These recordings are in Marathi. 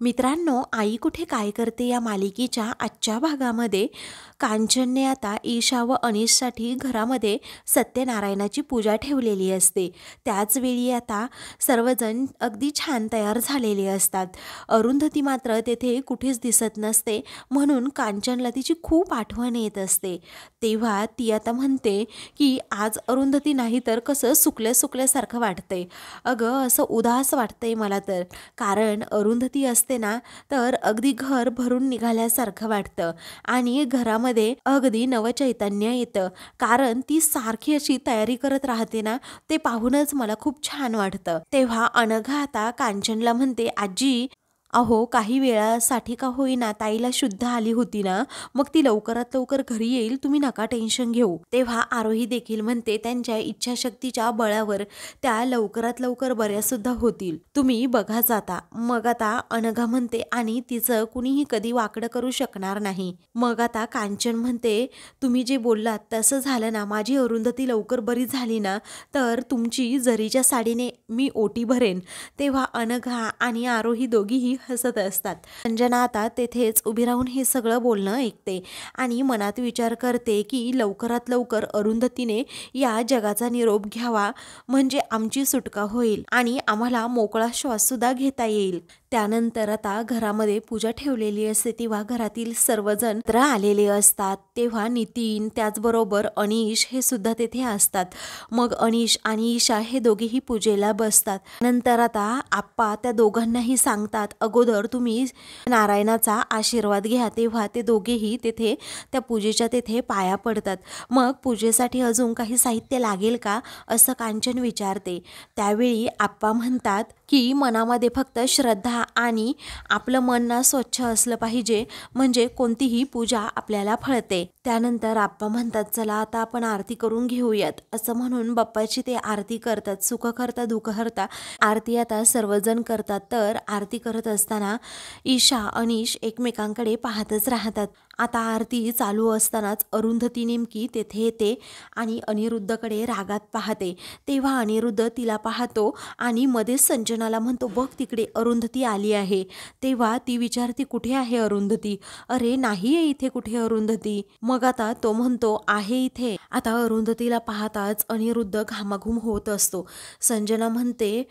मित्रांनो, आई कुठे काय करते या मालिकेच्या आजच्या भागामध्ये कांचनने आता ईशा व अनिशसाठी घरामध्ये सत्यनारायणाची पूजा ठेवलेली असते। त्याच वेळी आता सर्वजण अगदी छान तयार झालेले असतात। अरुंधती मात्र तेथे कुठेच दिसत नसते, म्हणून कांचनला तिची खूप आठवण येत असते। तेव्हा ती आता म्हणते की आज अरुंधती नाही तर कसं सुकल्यासारखं वाटतंय। अगं असं उदास वाटतंय मला तर, कारण अरुंधती असते ना तर अगदी घर भरून निघाल्यासारखं वाटतं आणि घरामध्ये अगदी नवचैतन्य येतं, कारण ती सारखी अशी तयारी करत राहते ना, ते पाहूनच मला खूप छान वाटतं। तेव्हा अनघा आता कांचनला म्हणते, आजी अहो काही वेळासाठी का होईना ताईला शुद्ध आली होती ना, मग ती लवकरात लवकर घरी येईल, तुम्ही नका टेन्शन घेऊ। तेव्हा आरोही देखील म्हणते त्यांच्या इच्छाशक्तीच्या बळावर त्या लवकरात लवकर बऱ्या सुद्धा होतील, तुम्ही बघा जाता। मग आता अनघा म्हणते आणि तिचं कुणीही कधी वाकडं करू शकणार नाही। मग आता कांचन म्हणते तुम्ही जे बोललात तसं झालं ना, माझी अरुंधती लवकर बरी झाली ना तर तुमची जरीच्या साडीने मी ओटी भरेन। तेव्हा अनघा आणि आरोही दोघीही हसत असतात। संजना आता तेथेच उभी राहून हे सगळं बोलणं ऐकते आणि मनात विचार करते की लवकरात लवकर अरुंधतीने या जगाचा निरोप घ्यावा, म्हणजे आमची सुटका होईल आणि आम्हाला मोकळा श्वास सुद्धा घेता येईल। त्यानंतर आता घरामध्ये पूजा ठेवलेली असते, तेव्हा घरातील सर्वजण आलेले असतात। तेव्हा नितीन त्याचबरोबर अनिश हे सुद्धा तेथे असतात। मग अनिश आणि ईशा हे दोघेही पूजेला बसतात। नंतर आता आप्पा त्या दोघांनाही सांगतात, अगोदर तुम्ही नारायणाचा आशीर्वाद घ्या। तेव्हा ते दोघेही तेथे त्या पूजेच्या तेथे पाया पडतात। मग पूजेसाठी अजून काही साहित्य लागेल का असं कांचन विचारते। त्यावेळी आप्पा म्हणतात की मनामध्ये फक्त श्रद्धा आणि आपलं मन ना स्वच्छ असलं पाहिजे, म्हणजे कोणतीही पूजा आपल्याला फळते। त्यानंतर आप्पा म्हणतात चला आता आपण आरती करून घेऊयात, असं म्हणून बाप्पाची ते आरती करतात। सुख करता दुःख हरता आरती आता सर्वजण करतात। तर आरती करत असताना ईशा अनिश एकमेकांकडे पाहतच राहतात। आता आरती चालू असतानाच अरुंधती नेमकी तेथे येते आणि अनिरुद्धकडे रागात पाहते। तेव्हा अनिरुद्ध तिला पाहतो आणि मध्येच संजनाला म्हणतो, बघ तिकडे अरुंधती आली आहे। तेव्हा ती विचारते कुठे आहे अरुंधती, अरे नाही आहे इथे कुठे अरुंधती। मग आता तो म्हणतो आहे इथे। आता अरुंधतीला पाहताच अनिरुद्ध घामाघूम होत असतो। संजना म्हणते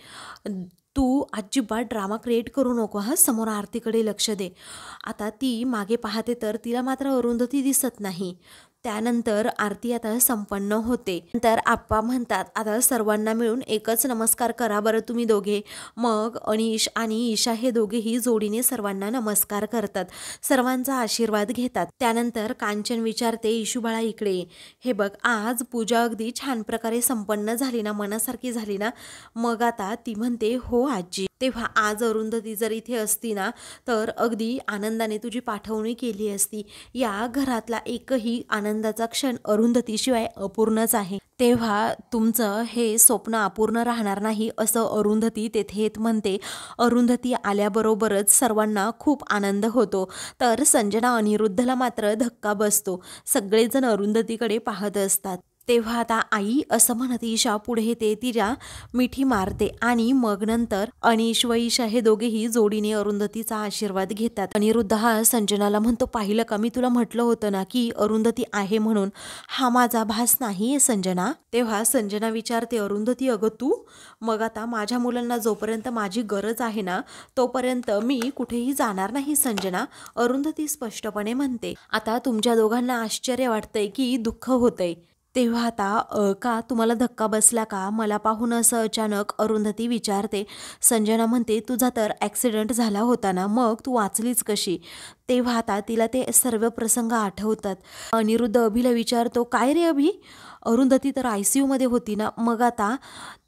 तू अजिबात ड्रामा क्रिएट करू नको हा, समोर आरतीकडे लक्ष दे। आता ती मागे पाहते तर तिला मात्र अरुंधती दिसत नाही। त्यानंतर आरती आता संपन्न होते। नंतर आप्पा म्हणतात आता सर्वांना मिळून एकच नमस्कार करा बरं तुम्ही दोघे। मग अनिश आणि ईशा हे दोघेही जोडीने सर्वांना नमस्कार करतात, सर्वांचा आशीर्वाद घेतात। त्यानंतर कांचन विचारते, इशू बाळा इकडे हे बघ, आज पूजा अगदी छान प्रकारे संपन्न झाली ना, मनासारखी झाली ना? मग आता ती म्हणते हो आजी। तेव्हा आज अरुंधती जर इथे असती ना तर अगदी आनंदाने तुझी पाठवणी केली असती। या घरातला एकही आनंदाचा क्षण अरुंधतीशिवाय अपूर्णच आहे। तेव्हा तुमचं हे स्वप्न अपूर्ण राहणार नाही असं अरुंधती तेथे येत म्हणते। अरुंधती आल्याबरोबरच सर्वांना खूप आनंद होतो। तर संजना अनिरुद्धला मात्र धक्का बसतो। सगळेजण अरुंधतीकडे पाहत असतात। तेव्हा आता आई असं म्हणत ईशा पुढे येते, तिला मिठी मारते आणि मग नंतर अनिश व ईशा हे दोघेही जोडीने अरुंधतीचा आशीर्वाद घेतात। अनिरुद्ध हा संजनाला म्हणतो, पाहिलं का मी तुला म्हटलं होतं ना की अरुंधती आहे म्हणून, हा माझा भास नाही संजना। तेव्हा संजना विचारते, अरुंधती अगं तू? मग आता माझ्या मुलांना जोपर्यंत माझी गरज आहे ना तोपर्यंत मी कुठेही जाणार नाही संजना, अरुंधती स्पष्टपणे म्हणते। आता तुमच्या दोघांना आश्चर्य वाटतंय की दुःख होतंय, तेव्हा आता का तुम्हाला धक्का बसला का मला पाहून असं अचानक, अरुंधती विचारते। संजना म्हणते तुझा तर ॲक्सिडेंट झाला होता ना, मग तू वाचलीच कशी? तेव्हा आता तिला ते सर्व प्रसंग आठवतात। अनिरुद्ध अभिला विचारतो, काय रे अभि, अरुंधती तर ICU मध्ये होती ना? मग आता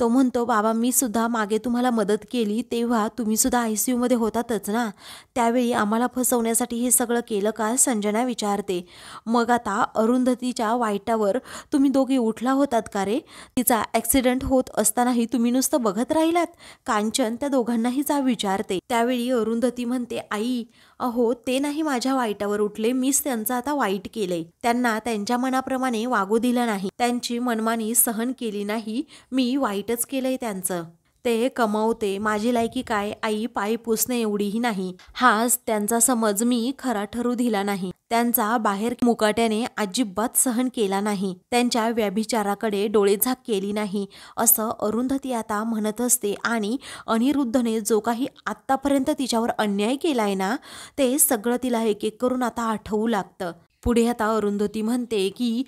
तो म्हणतो, बाबा मी सुद्धा मागे तुम्हाला मदत केली तेव्हा तुम्ही सुद्धा ICU मध्ये होतातच ना, त्यावेळी आम्हाला फसवण्यासाठी हे सगळं केलं का? संजना विचारते। मग आता अरुंधतीच्या वाईटावर तुम्ही दोघे उठला होतात का रे? तिचा ॲक्सिडेंट होत असतानाही तुम्ही नुसतं बघत राहिलात? कांचन त्या दोघांनाही विचारते। त्यावेळी अरुंधती म्हणते, आई अहो ते नाही माझ्या वाईटावर उठले, मीच त्यांचं आता वाईट केलंय, त्यांना त्यांच्या मनाप्रमाणे वागू दिलं नाही, त्यांची मनमानी सहन केली नाही, मी वाईटच केलंय त्यांचं। ते कमावते, माझी लायकी काय, आई पाय पुसणे एवढीही नाही. हाच त्यांचा समज मी खरा ठरू दिला नाही. त्यांचा बाहेर मुकाट्याने अजिबात सहन केला नाही. त्यांच्या व्यभिचाराकडे डोळेझाक केली नाही असं अरुंधती आता म्हणत असते. आणि अनिरुद्धने जो काही आत्तापर्यंत तिच्यावर अन्याय केलाय ना, ते सगळं तिला एक एक करून आता आठवू लागतं. पुढे आता अरुंधती म्हणते की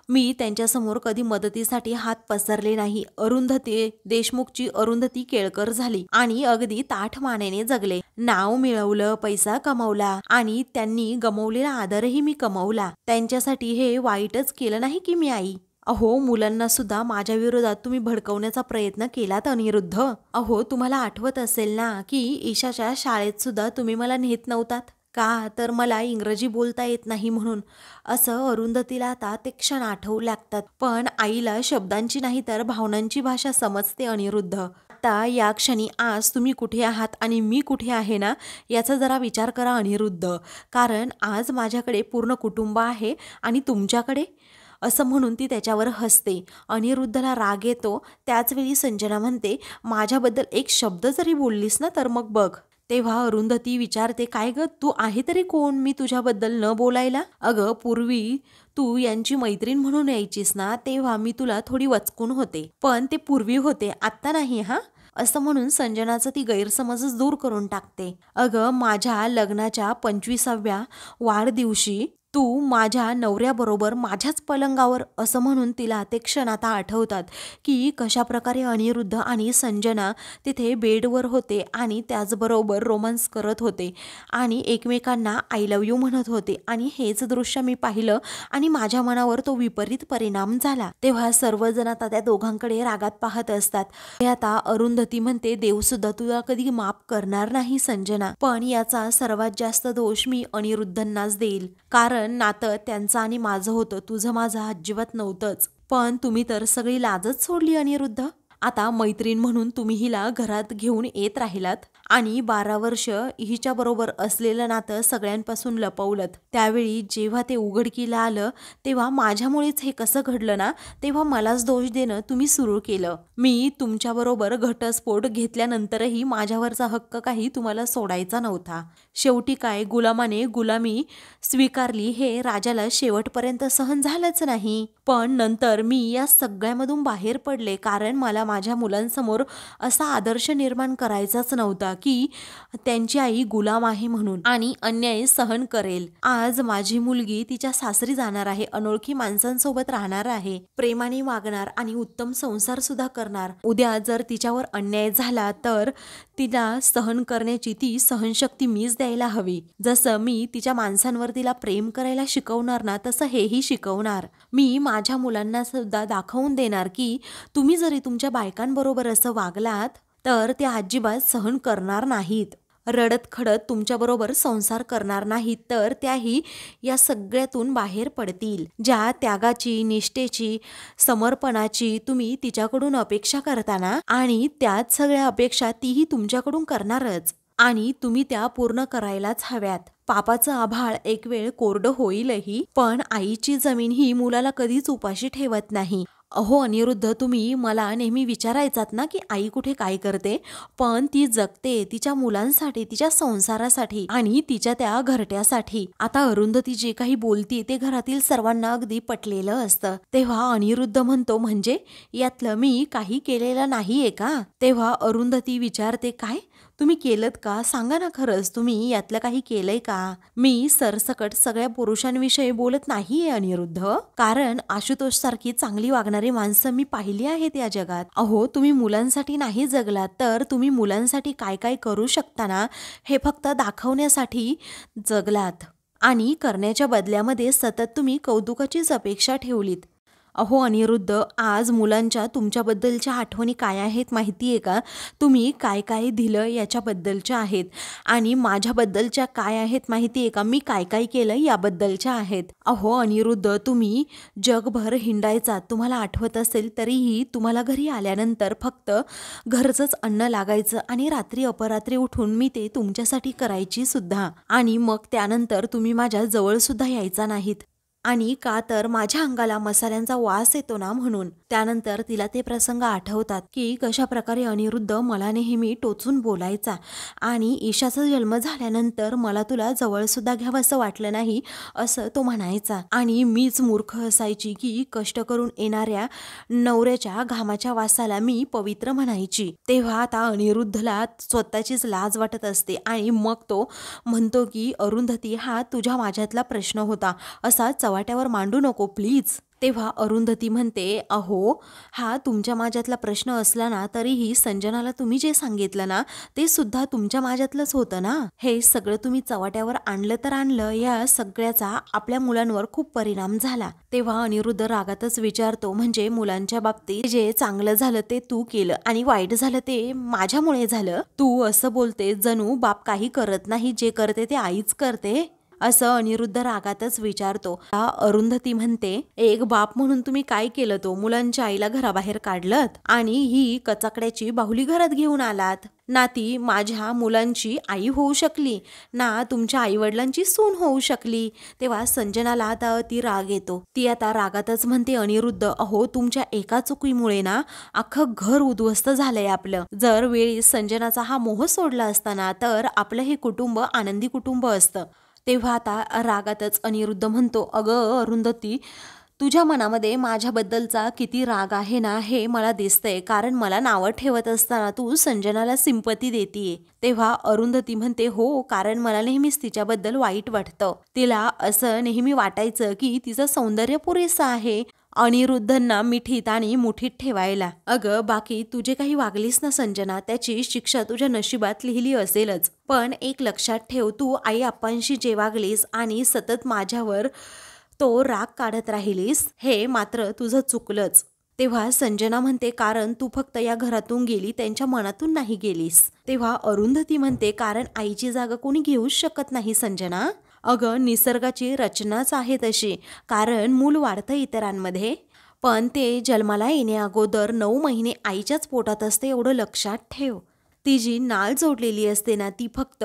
मी त्यांच्यासमोर कधी मदतीसाठी हात पसरले नाही. अरुंधती देशमुखची अरुंधती केळकर झाली आणि अगदी ताठ मानेने जगले. नाव मिळवलं, पैसा कमावला आणि त्यांनी गमावलेला आदरही मी कमावला. त्यांच्यासाठी हे वाईटच केलं नाही की मी आई. अहो, मुलांना सुद्धा माझ्या विरोधात तुम्ही भडकवण्याचा प्रयत्न केलात अनिरुद्ध. अहो, तुम्हाला आठवत असेल ना की ईशाच्या शाळेत सुद्धा तुम्ही मला नेत नव्हतात का, तर मला इंग्रजी बोलता येत नाही म्हणून. असं अरुंधतीला आता ते क्षण आठवू लागतात. पण आईला शब्दांची नाही तर भावनांची भाषा समजते अनिरुद्ध. आता या क्षणी आज तुम्ही कुठे आहात आणि मी कुठे आहे ना, याचा जरा विचार करा अनिरुद्ध. कारण आज माझ्याकडे पूर्ण कुटुंब आहे आणि तुमच्याकडे, असं म्हणून ती त्याच्यावर हसते. अनिरुद्धला राग येतो. त्याचवेळी संजना म्हणते, माझ्याबद्दल एक शब्द जरी बोललीस ना तर मग बघ. तेव्हा अरुंधती विचारते, काय ग, तू आहे तरी कोण मी तुझ्याबद्दल न बोलायला? अगं, पूर्वी तू यांची मैत्रीण म्हणून यायचीस ना, तेव्हा मी तुला थोडी वचकून होते. पण ते पूर्वी होते, आत्ता नाही हा. असं म्हणून संजनाचं ती गैरसमजच दूर करून टाकते. अगं, माझ्या लग्नाच्या 25व्या वाढदिवशी तू माझ्या नवऱ्याबरोबर माझ्याच पलंगावर, असं म्हणून तिला ते क्षण आता आठवतात की कशाप्रकारे अनिरुद्ध आणि संजना तिथे बेडवर होते आणि त्याचबरोबर रोमांस करत होते आणि एकमेकांना आय लव्ह यू म्हणत होते. आणि हेच दृश्य मी पाहिलं आणि माझ्या मनावर तो विपरीत परिणाम झाला. तेव्हा सर्वजण आता त्या दोघांकडे रागात पाहत असतात. हे आता अरुंधती म्हणते, देवसुद्धा तुला कधी माफ करणार नाही संजना, पण याचा सर्वात जास्त दोष मी अनिरुद्धंनाच देईल. कारण नातं त्यांचं आणि माझं होतं, तुझं माझं अजिबात नव्हतंच. पण तुम्ही तर सगळी लाजच सोडली अनिरुद्ध. आता मैत्रीण म्हणून तुम्ही हिला घरात घेऊन येत राहिलात आणि 12 वर्ष हिच्या बरोबर असलेलं नातं सगळ्यांपासून लपवलं. त्यावेळी जेव्हा ते उघडकीला आलं तेव्हा माझ्यामुळेच हे कसं घडलं ना, तेव्हा मलाच दोष देणं तुम्ही सुरू केलं. मी तुमच्याबरोबर घटस्फोट घेतल्यानंतरही माझ्यावरचा हक्क काही तुम्हाला सोडायचा नव्हता. शेवटी काय, गुलामाने गुलामी स्वीकारली हे राजाला शेवटपर्यंत सहन झालंच नाही. पण नंतर मी या सगळ्यामधून बाहेर पडले, कारण मला माझ्या मुलांसमोर असा आदर्श निर्माण करायचाच नव्हता की त्यांची आई गुलाम आहे म्हणून आणि अन्याय सहन करेल. आज माझी मुलगी तिच्या सासरी जाणार आहे, अनोळखी माणसांसोबत राहणार आहे, प्रेमाने वागणार आणि उत्तम संसार सुद्धा करणार. उद्या जर तिच्यावर अन्याय झाला तर तिला सहन करण्याची ती सहनशक्ती मीच द्यायला हवी. जसं मी तिच्या माणसांवर तिला प्रेम करायला शिकवणार ना, तसं हेही शिकवणार. मी माझ्या मुलांना सुद्धा दाखवून देणार की तुम्ही जरी तुमच्या बायकांबरोबर असं वागलात तर ते अजिबात सहन करणार नाहीत. रडत खडत तुमच्याबरोबर संसार करणार नाहीत, तर त्याही या सगळ्यातून बाहेर पडतील. ज्या त्यागाची, निष्ठेची, समर्पणाची तुम्ही तिच्याकडून अपेक्षा करताना आणि त्याच सगळ्या अपेक्षा तीही तुमच्याकडून करणारच आणि तुम्ही त्या पूर्ण करायलाच हव्यात. पापाचं आभाळ एक वेळ कोरडं होईलही, पण आईची जमीन ही मुलाला कधीच उपाशी ठेवत नाही. अहो अनिरुद्ध, तुम्ही मला नेहमी विचारायचात ना की आई कुठे काय करते, पण ती जगते तिच्या मुलांसाठी, तिच्या संसारासाठी आणि तिच्या त्या घरट्यासाठी. आता अरुंधती जे काही बोलती ते घरातील सर्वांना अगदी पटलेलं असतं. तेव्हा अनिरुद्ध म्हणतो, म्हणजे यातलं मी काही केलेलं नाहीये का? तेव्हा अरुंधती विचारते, काय तुम्ही केलत का? सांगा ना, खरंच तुम्ही यातलं काही केलंय का? मी सरसकट सगळ्या पुरुषांविषयी बोलत नाहीये अनिरुद्ध, कारण आशुतोष सारखी चांगली वागणारी माणसं मी पाहिली आहेत या जगात. अहो, तुम्ही मुलांसाठी नाही जगलात तर तुम्ही मुलांसाठी काय काय करू शकता ना, हे फक्त दाखवण्यासाठी जगलात आणि करण्याच्या बदल्यामध्ये सतत तुम्ही कौतुकाचीच अपेक्षा ठेवलीत. अहो अनिरुद्ध, आज मुलांच्या तुमच्याबद्दलच्या आठवणी काय आहेत माहिती आहे का? तुम्ही काय काय दिलं याच्याबद्दलच्या आहेत आणि माझ्याबद्दलच्या काय आहेत माहिती आहे का? मी काय काय केलं याबद्दलच्या आहेत. अहो अनिरुद्ध, तुम्ही जगभर हिंडायचा, तुम्हाला आठवत असेल तरीही तुम्हाला घरी आल्यानंतर फक्त घरचंच अन्न लागायचं आणि रात्री अपरात्री उठून मी ते तुमच्यासाठी करायची सुद्धा आणि मग त्यानंतर तुम्ही माझ्या जवळ सुद्धा यायचा नाहीत. आणि का तर माझ्या अंगाला मसाल्यांचा वास येतो ना म्हणून. त्यानंतर तिला ते प्रसंग आठवतात की कशा प्रकारे अनिरुद्ध मला नेहमी टोचून बोलायचा आणि ईशाचा जन्म झाल्यानंतर मला तुला जवळ सुद्धा घ्यावंसं वाटलं नाही असं तो म्हणायचा आणि मीच मूर्ख असायची की कष्ट करून येणाऱ्या नवऱ्याच्या घामाच्या वासाला मी पवित्र म्हणायची. तेव्हा आता अनिरुद्धला स्वतःचीच लाज वाटत असते आणि मग तो म्हणतो की अरुंधती, हा तुझ्या माझ्यातला प्रश्न होता, असा चव्हाट्यावर मांडू नको प्लीज. तेव्हा अरुंधती म्हणते, अहो हा तुमच्या माझ्यातला प्रश्न असला ना तरीही संजनाला तुम्ही जे सांगितलं ना ते सुद्धा तुमच्या माझ्यातलंच होतं ना. हे सगळं तुम्ही चव्हाट्यावर आणलं तर आणलं, या सगळ्याचा आपल्या मुलांवर खूप परिणाम झाला. तेव्हा अनिरुद्ध रागातच विचारतो, म्हणजे मुलांच्या बाबतीत जे चांगलं झालं ते तू केलं आणि वाईट झालं ते माझ्यामुळे झालं. तू असं बोलते जणू बाप काही करत नाही, जे करते ते आईच करते, असं अनिरुद्ध रागातच विचारतो. अरुंधती म्हणते, एक बाप म्हणून तुम्ही काय केलं, तो मुलांच्या आईला घराबाहेर काढलत आणि ही कचाकड्याची बाहुली घरात घेऊन आलात ना. ती माझ्या मुलांची आई होऊ शकली ना तुमच्या आई वडिलांची सून होऊ शकली. तेव्हा संजनाला आता ती राग येतो. ती आता रागातच म्हणते, अनिरुद्ध अहो तुमच्या एका चुकीमुळे ना अख्खं घर उद्ध्वस्त झालंय आपलं. जर वेळी संजनाचा हा मोह सोडला असताना तर आपलं हे कुटुंब आनंदी कुटुंब असतं. तेव्हा आता रागातच अनिरुद्ध म्हणतो, अगं अरुंधती, तुझ्या मनामध्ये माझ्याबद्दलचा किती राग आहे ना हे मला दिसतंय, कारण मला नावं ठेवत असताना तू संजनाला सिंपती देतीये. तेव्हा अरुंधती म्हणते, हो, कारण मला नेहमीच तिच्याबद्दल वाईट वाटतं. तिला असं नेहमी वाटायचं की तिचं सौंदर्य पुरेसं आहे अनिरुद्धंना मिठीत आणि मुठीत ठेवायला. अगं बाकी तू जे काही वागलीस ना संजना, त्याची शिक्षा तुझ्या नशिबात लिहिली असेलच, पण एक लक्षात ठेव, तू आई आप्पांशी जे वागलीस आणि सतत माझ्यावर तो राग काढत राहिलीस, हे मात्र तुझं चुकलंच. तेव्हा संजना म्हणते, कारण तू फक्त या घरातून गेली, त्यांच्या मनातून नाही गेलीस. तेव्हा अरुंधती म्हणते, कारण आईची जागा कोणी घेऊच शकत नाही संजना. अगं निसर्गाची रचनाच आहे तशी, कारण मूल वाढतं इतरांमध्ये, पण ते जन्माला येण्या अगोदर 9 महिने आईच्याच पोटात असते, एवढं लक्षात ठेव. ती जी नाळ जोडलेली असते ना ती फक्त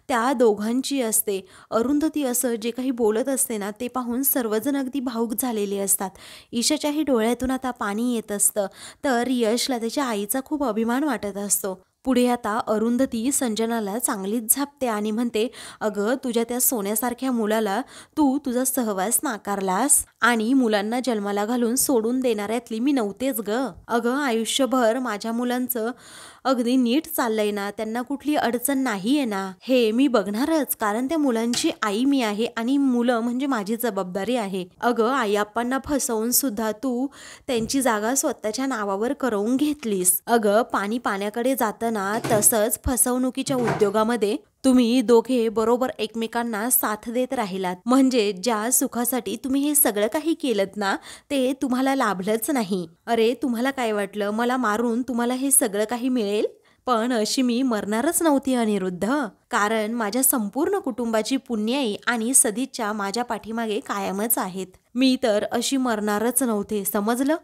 त्या दोघांची असते. अरुंधती असं जे काही बोलत असते ना ते पाहून सर्वजण अगदी भावुक झालेले असतात. ईशाच्याही डोळ्यातून आता पाणी येत असतं, तर यशला त्याच्या आईचा खूप अभिमान वाटत असतो. पुढे आता अरुंधती संजनाला चांगलीच झापते आणि म्हणते, अगं तुझ्या त्या सोन्यासारख्या मुलाला तू तुझा सहवास नाकारलास आणि मुलांना जन्माला घालून सोडून देणाऱ्यातली मी नव्हतेच ग. अगं आयुष्यभर माझ्या मुलांचं अगदी नीट चाललंय ना, त्यांना कुठली अडचण नाहीये ना, हे मी बघणारच, कारण त्या मुलांची आई मी आहे आणि मुलं म्हणजे माझी जबाबदारी आहे. अगं आई आप्पांना फसवून सुद्धा तू त्यांची जागा स्वतःच्या नावावर करवून घेतलीस. अगं पाणी पाण्याकडे जातं ना, तसंच फसवणुकीच्या उद्योगामध्ये तुम्ही दोघे बरोबर एकमेकांना साथ देत राहिलात, म्हणजे ज्या सुखासाठी तुम्ही हे सगळं काही केलत ना ते तुम्हाला लाभलंच नाही. अरे तुम्हाला काय वाटलं, मला मारून तुम्हाला हे सगळं काही मिळेल? पण अशी मी मरणारच नव्हती अनिरुद्ध, कारण माझ्या संपूर्ण कुटुंबाची पुण्याई आणि सदिच्छा माझ्या पाठीमागे कायमच आहेत. मी तर अशी मरणारच नव्हते, समजलं.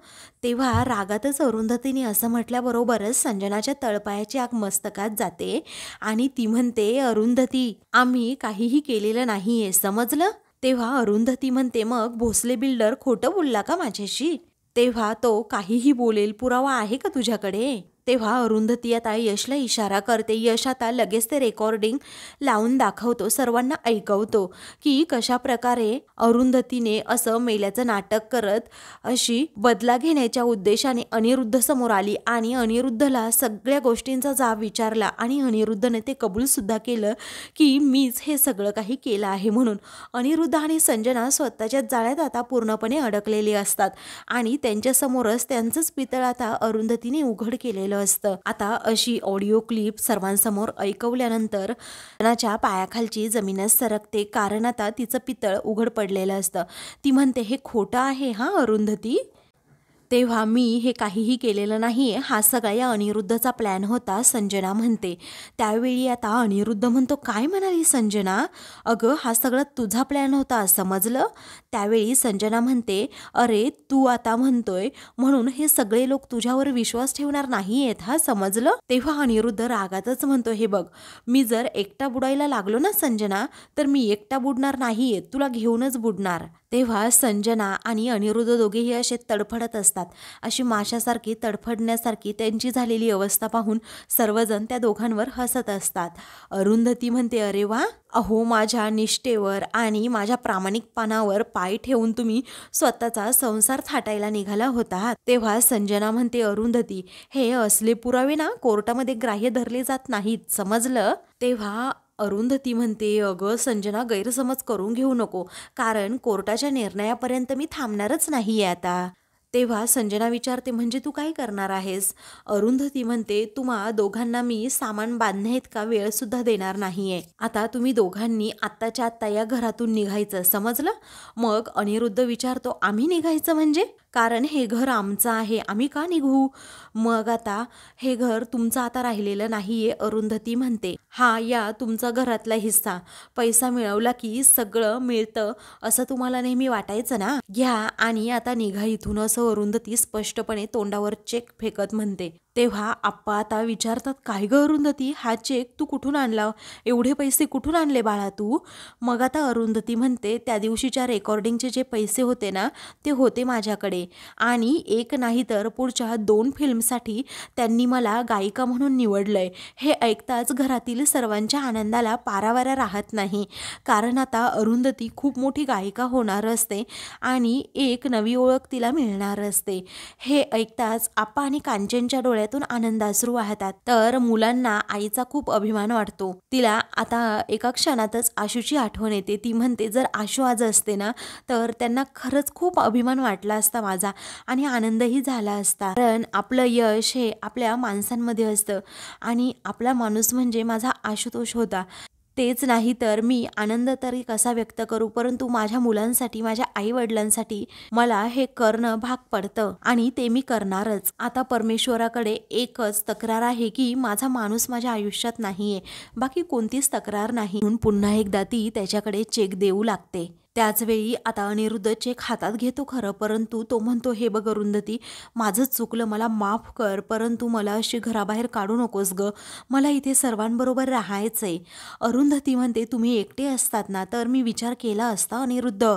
तेव्हा रागातच अरुंधतीने असं म्हटल्याबरोबरच संजनाच्या तळपायाची आग मस्तकात जाते आणि ती म्हणते, अरुंधती आम्ही काहीही केलेलं नाहीये, समजलं. तेव्हा अरुंधती म्हणते, मग भोसले बिल्डर खोटं बोलला का माझ्याशी? तेव्हा तो काहीही बोलेल, पुरावा आहे का तुझ्याकडे? तेव्हा अरुंधती आता यशला इशारा करते. यश आता लगेच ते रेकॉर्डिंग लावून दाखवतो, सर्वांना ऐकवतो की कशा प्रकारे अरुंधतीने असं मेल्याचं नाटक करत अशी बदला घेण्याच्या उद्देशाने अनिरुद्ध समोर आली आणि अनिरुद्धला सगळ्या गोष्टींचा जाब विचारला आणि अनिरुद्धने ते कबूल सुद्धा केलं की मीच हे सगळं काही केलं आहे म्हणून. अनिरुद्ध आणि संजना स्वतःच्या जाळ्यात आता पूर्णपणे अडकलेले असतात आणि त्यांच्यासमोरच त्यांचंच पितळ आता अरुंधतीने उघड केलेलं असतं. आता अशी ऑडिओ क्लिप सर्वांसमोर ऐकवल्यानंतर संजनाच्या पायाखालची जमीनच सरकते, कारण आता तिचं पितळ उघड पडलेलं असतं. ती म्हणते, हे खोटं आहे हा अरुंधती. तेव्हा मी हे काहीही केलेलं नाहीये, हा सगळा या अनिरुद्धचा प्लॅन होता, संजना म्हणते. त्यावेळी आता अनिरुद्ध म्हणतो, काय म्हणाली संजना? अगं हा सगळा तुझा प्लॅन होता, समजलं. त्यावेळी संजना म्हणते, अरे तू आता म्हणतोय म्हणून हे सगळे लोक तुझ्यावर विश्वास ठेवणार नाहीयेत, हा समजलं. तेव्हा अनिरुद्ध रागातच म्हणतो, हे बघ, मी जर एकटा बुडायला लागलो ना संजना, तर मी एकटा बुडणार नाहीये, तुला घेऊनच बुडणार. तेव्हा संजना आणि अनिरुद्ध दोघेही असे तडफडत असतात. अशी माशासारखी तडफडण्यासारखी त्यांची झालेली अवस्था पाहून सर्वजण त्या दोघांवर हसत असतात. अरुंधती म्हणते, अरे वा, अहो माझ्या निष्ठेवर आणि माझ्या प्रामाणिकपणावर पाय ठेवून तुम्ही स्वतःचा संसार थाटायला निघाला होता. तेव्हा संजना म्हणते, अरुंधती, हे असले पुरावे ना कोर्टामध्ये ग्राह्य धरले जात नाहीत, समजलं. तेव्हा अरुंधती म्हणते, अगं संजना, गैरसमज करून घेऊ नको, कारण कोर्टाच्या निर्णयापर्यंत मी थांबणारच नाहीये आता. तेव्हा संजना विचारते, म्हणजे तू काय करणार आहेस? अरुंधती म्हणते, तुम्हा दोघांना मी सामान बांधण्याइतका वेळ सुद्धा देणार नाहीये. आता तुम्ही दोघांनी आत्ताच्या आत्ता या घरातून निघायचं, समजलं. मग अनिरुद्ध विचारतो, आम्ही निघायचं म्हणजे? कारण हे घर आमचं आहे, आम्ही का निघू? मग आता हे घर तुमचं आता राहिलेलं नाहीये. अरुंधती म्हणते, हा या तुमचा घरातला हिस्सा, पैसा मिळवला की सगळं मिळतं असं तुम्हाला नेहमी वाटायचं ना, घ्या आणि आता निघा इथून, असं अरुंधती स्पष्टपणे तोंडावर चेक फेकत म्हणते. तेव्हा आप्पा आता विचारतात, काय ग अरुंधती, हा चेक तू कुठून आणला? एवढे पैसे कुठून आणले बाळा तू? मग आता अरुंधती म्हणते, त्या दिवशीच्या रेकॉर्डिंगचे जे पैसे होते ना, ते होते माझ्याकडे, आणि एक नाही तर पुढच्या 2 फिल्मसाठी त्यांनी मला गायिका म्हणून निवडलंय. हे ऐकताच घरातील सर्वांच्या आनंदाला पारावारा राहत नाही, कारण आता अरुंधती खूप मोठी गायिका होणार असते आणि एक नवी ओळख तिला मिळणार असते. हे ऐकताच आप्पा आणि कांचनच्या डोळ्यातून आनंदाश्रू वाहतात. तर मुलांना आईचा खूप अभिमान वाटतो. तिला आता एका क्षणातच आशूची आठवण येते. ती म्हणते, जर आशू आज असते ना, तर त्यांना खरंच खूप अभिमान वाटला असता माझा आणि आनंदही झाला असता, कारण आपलं यश हे आपल्या माणसांमध्ये असतं आणि आपला माणूस म्हणजे माझा आशुतोष होता. तेच नाही तर मी आनंद तरी कसा व्यक्त करू, परंतु माझ्या मुलांसाठी, माझ्या आई वडिलांसाठी मला हे करणं भाग पडतं आणि ते मी करणारच. आता परमेश्वराकडे एकच तक्रार आहे की माझा माणूस माझ्या आयुष्यात नाहीये, बाकी कोणतीच तक्रार नाही. म्हणून पुन्हा एकदा ती त्याच्याकडे चेक देऊ लागते. त्याच वेळी आता अनिरुद्ध चेक हातात घेतो खरं, परंतु तो म्हणतो, हे बघ अरुंधती, माझं चुकलं, मला माफ कर, परंतु मला अशी घराबाहेर काढू नकोस ग, मला इथे सर्वांबरोबर राहायचंय. अरुंधती म्हणते, तुम्ही एकटे असतात ना तर मी विचार केला असता अनिरुद्ध,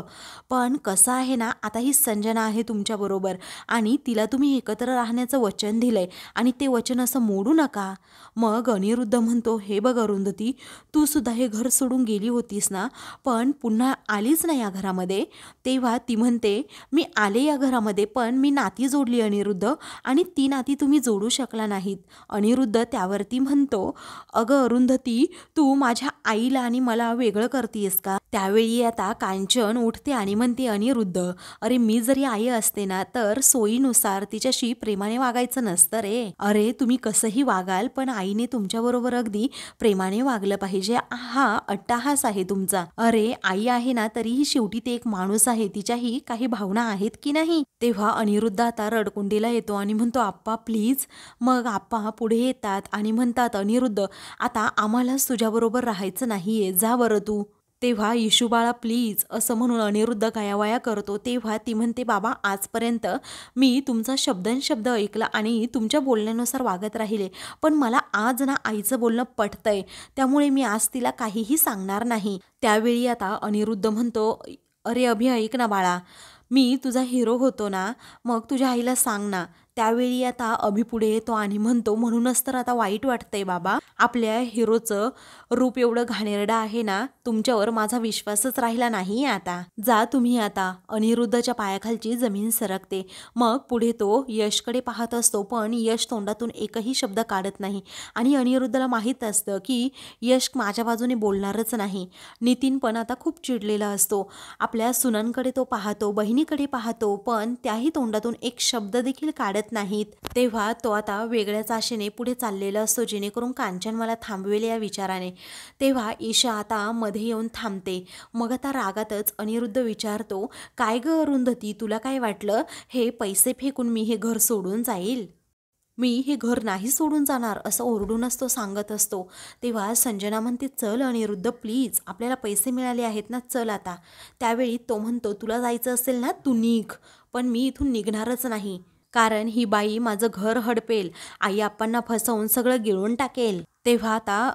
पण कसं आहे ना, आता ही संजना आहे तुमच्याबरोबर आणि तिला तुम्ही एकत्र राहण्याचं वचन दिलंय आणि ते वचन असं मोडू नका. मग अनिरुद्ध म्हणतो, हे बघ अरुंधती, तू सुद्धा हे घर सोडून गेली होतीस ना, पण पुन्हा आलीच ना या घरामध्ये. तेव्हा ती म्हणते, मी आले या घरामध्ये, पण मी नाती जोडली अनिरुद्ध, आणि ती नाती तुम्ही जोडू शकला नाहीत. अनिरुद्ध त्यावरती म्हणतो, अगं अरुंधती, तू माझ्या आईला आणि मला वेगळं करतीयस का? त्यावेळी आता कांचन उठते आणि म्हणते, अनिरुद्ध, अरे मी जरी आई असते ना तर सोयीनुसार तिच्याशी प्रेमाने वागायचं नसतं रे. अरे तुम्ही कसंही वागाल, पण आईने तुमच्याबरोबर अगदी प्रेमाने वागलं पाहिजे, हा अट्टाहास आहे तुमचा. अरे आई आहे ना, तरीही शेवटी ते एक माणूस आहे, तिच्याही काही भावना आहेत की नाही. तेव्हा अनिरुद्ध आता रडकुंडीला येतो आणि म्हणतो, आप्पा प्लीज. मग आप्पा पुढे येतात आणि म्हणतात, अनिरुद्ध, आता आम्हालाच तुझ्याबरोबर राहायचं नाहीये, जा बरं तू. तेव्हा इशू बाळा प्लीज असं म्हणून अनिरुद्ध गायावाया करतो. तेव्हा ती म्हणते, बाबा आजपर्यंत मी तुमचा शब्दनशब्द ऐकला आणि तुमच्या बोलण्यानुसार वागत राहिले, पण मला आज ना आईचं बोलणं पटतंय, त्यामुळे मी आज तिला काहीही सांगणार नाही. त्यावेळी आता अनिरुद्ध म्हणतो, अरे अभि ऐक ना बाळा, मी तुझा हिरो होतो ना, मग तुझ्या आईला सांग ना. त्यावेळी आता अभि पुढे येतो आणि म्हणतो, म्हणूनच तर आता वाईट वाटतंय बाबा, आपल्या हिरोचं रूप एवढं घाणेरडं आहे ना, तुमच्यावर माझा विश्वासच राहिला नाही आता, जा तुम्ही आता. अनिरुद्धच्या पायाखालची जमीन सरकते. मग पुढे तो यशकडे पाहत असतो, पण यश तोंडातून एकही शब्द काढत नाही आणि अनिरुद्धला माहीत असतं की यश माझ्या बाजूने बोलणारच नाही. नितीन पण आता खूप चिडलेला असतो. आपल्या सुनांकडे तो पाहतो, बहिणीकडे पाहतो, पण त्याही तोंडातून एक शब्द देखील काढत नाहीत. तेव्हा तो आता वेगळ्याच आशेने पुढे चाललेला असतो, जेणेकरून कांचन मला थांबवेल या विचाराने. तेव्हा ईशा आता मध्ये येऊन थांबते. मग आता रागातच अनिरुद्ध विचारतो, काय ग अरुंधती, तुला काय वाटलं हे पैसे फेकून मी हे घर सोडून जाईल? मी हे घर नाही सोडून जाणार, असं ओरडूनच तो सांगत असतो. तेव्हा संजना म्हणते, चल अनिरुद्ध प्लीज, आपल्याला पैसे मिळाले आहेत ना, चल आता. त्यावेळी तो म्हणतो, तुला जायचं असेल ना तू निघ, पण मी इथून निघणारच नाही, कारण ही बाई माझं घर हडपेल, आई आप्पांना फसवून सगळं गिळून टाकेल. तेव्हा आता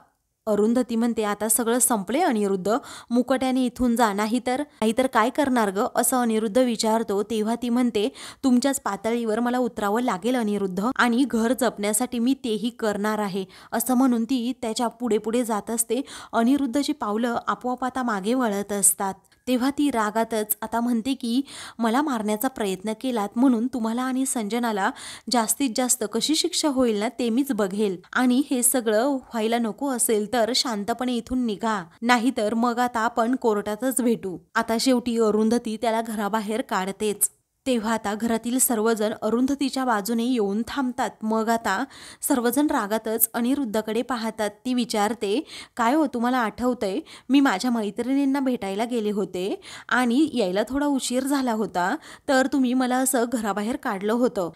अरुंधती म्हणते, आता सगळं संपले अनिरुद्ध, मुकाट्याने इथून जा, नाहीतर नाहीतर काय करणार ग, असं अनिरुद्ध विचारतो. तेव्हा ती म्हणते, तुमच्याच पातळीवर मला उतरावं लागेल अनिरुद्ध, आणि घर जपण्यासाठी मी तेही करणार आहे, असं म्हणून ती त्याच्या पुढे पुढे जात असते. अनिरुद्धची पावलं आपोआप आता मागे वळत असतात. तेव्हा ती रागातच आता म्हणते की मला मारण्याचा प्रयत्न केलात म्हणून तुम्हाला आणि संजनाला जास्तीत जास्त कशी शिक्षा होईल ना ते मीच बघेल, आणि हे सगळं व्हायला नको असेल तर शांतपणे इथून निघा, नाहीतर मग आता आपण कोर्टातच भेटू. आता शेवटी अरुंधती त्याला घराबाहेर काढतेच. तेव्हा आता घरातील सर्वजण अरुंधतीच्या बाजूने येऊन थांबतात. मग आता सर्वजण रागातच अनिरुद्धकडे पाहतात. ती विचारते, काय हो, तुम्हाला आठवतंय मी माझ्या मैत्रिणींना भेटायला गेले होते आणि यायला थोडा उशीर झाला होता, तर तुम्ही मला असं घराबाहेर काढलं होतं,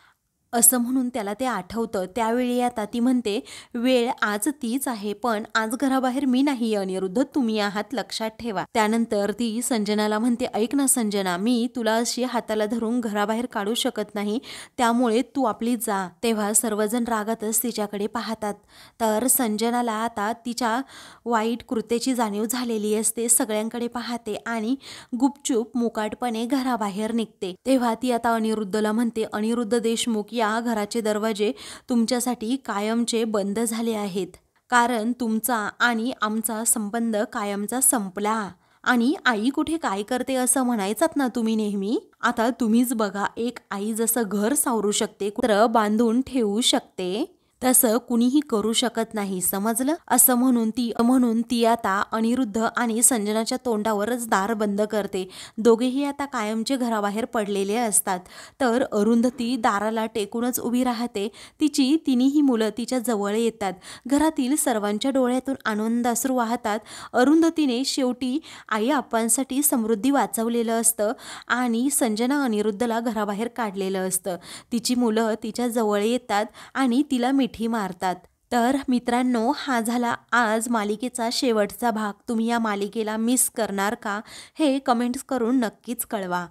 असं म्हणून त्याला ते आठवतं. त्यावेळी आता ती म्हणते, वेळ आज तीच आहे, पण आज घराबाहेर मी नाही अनिरुद्ध, तुम्ही आहात, लक्षात ठेवा. त्यानंतर ती संजनाला म्हणते, ऐक ना संजना, मी तुला अशी हाताला धरून घराबाहेर काढू शकत नाही, त्यामुळे तू आपली जा. तेव्हा सर्वजण रागातच तिच्याकडे पाहतात. तर संजनाला आता तिच्या वाईट कृत्याची जाणीव झालेली असते. सगळ्यांकडे पाहते आणि गुपचूप मुकाटपणे घराबाहेर निघते. तेव्हा ती आता अनिरुद्धला म्हणते, अनिरुद्ध देशमुख, या घराचे दरवाजे तुमच्यासाठी कायमचे बंद झाले आहेत, कारण तुमचा आणि आमचा संबंध कायमचा संपला. आणि आई कुठे काय करते असं म्हणायचात ना तुम्ही नेहमी, आता तुम्हीच बघा, एक आई जसं घर सावरू शकते, कुत्र बांधून ठेवू शकते, तसं कुणीही करू शकत नाही, समजलं, असं म्हणून ती आता अनिरुद्ध आणि संजनाच्या तोंडावरच दार बंद करते. दोघेही आता कायमचे घराबाहेर पडलेले असतात. तर अरुंधती दाराला टेकूनच उभी राहते. तिची तिन्ही मुलं तिच्या जवळ येतात. घरातील सर्वांच्या डोळ्यातून आनंदाश्रू वाहतात. अरुंधतीने शेवटी आई आप्पांसाठी समृद्धी वाचवलेलं असतं आणि संजना अनिरुद्धला घराबाहेर काढलेलं असतं. तिची मुलं तिच्या जवळ येतात आणि तिला मिठी मारतात. तर मित्रांनो, हा झाला आज मालिकेचा शेवटचा भाग. तुम्ही या मालिकेला मिस करणार का, हे कमेंट्स करून नक्कीच कळवा.